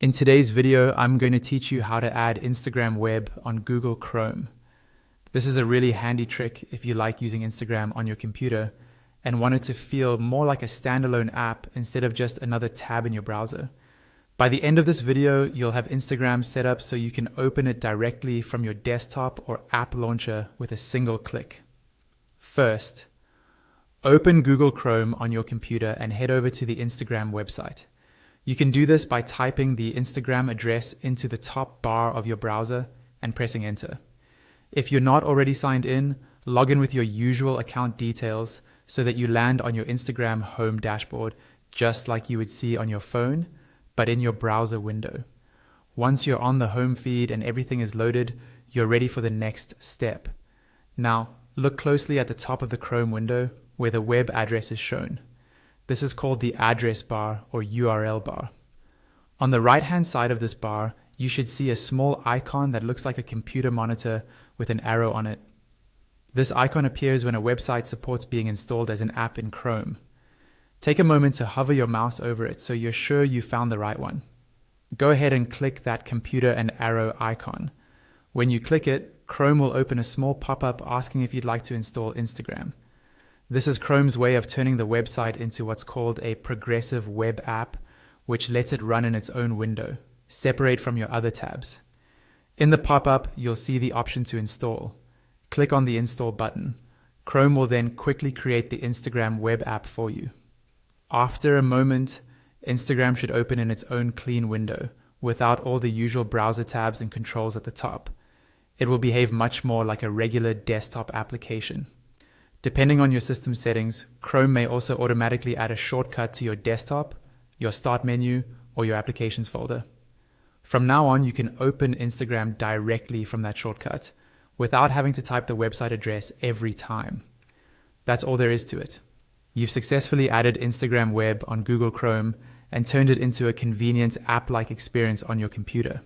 In today's video, I'm going to teach you how to add Instagram Web on Google Chrome. This is a really handy trick if you like using Instagram on your computer and want it to feel more like a standalone app instead of just another tab in your browser. By the end of this video, you'll have Instagram set up so you can open it directly from your desktop or app launcher with a single click. First, open Google Chrome on your computer and head over to the Instagram website. You can do this by typing the Instagram address into the top bar of your browser and pressing enter. If you're not already signed in, log in with your usual account details so that you land on your Instagram home dashboard just like you would see on your phone, but in your browser window. Once you're on the home feed and everything is loaded, you're ready for the next step. Now, look closely at the top of the Chrome window where the web address is shown. This is called the address bar or URL bar. On the right-hand side of this bar, you should see a small icon that looks like a computer monitor with an arrow on it. This icon appears when a website supports being installed as an app in Chrome. Take a moment to hover your mouse over it so you're sure you found the right one. Go ahead and click that computer and arrow icon. When you click it, Chrome will open a small pop-up asking if you'd like to install Instagram. This is Chrome's way of turning the website into what's called a progressive web app, which lets it run in its own window, separate from your other tabs. In the pop-up, you'll see the option to install. Click on the install button. Chrome will then quickly create the Instagram web app for you. After a moment, Instagram should open in its own clean window, without all the usual browser tabs and controls at the top. It will behave much more like a regular desktop application. Depending on your system settings, Chrome may also automatically add a shortcut to your desktop, your start menu, or your applications folder. From now on, you can open Instagram directly from that shortcut without having to type the website address every time. That's all there is to it. You've successfully added Instagram Web on Google Chrome and turned it into a convenient app-like experience on your computer.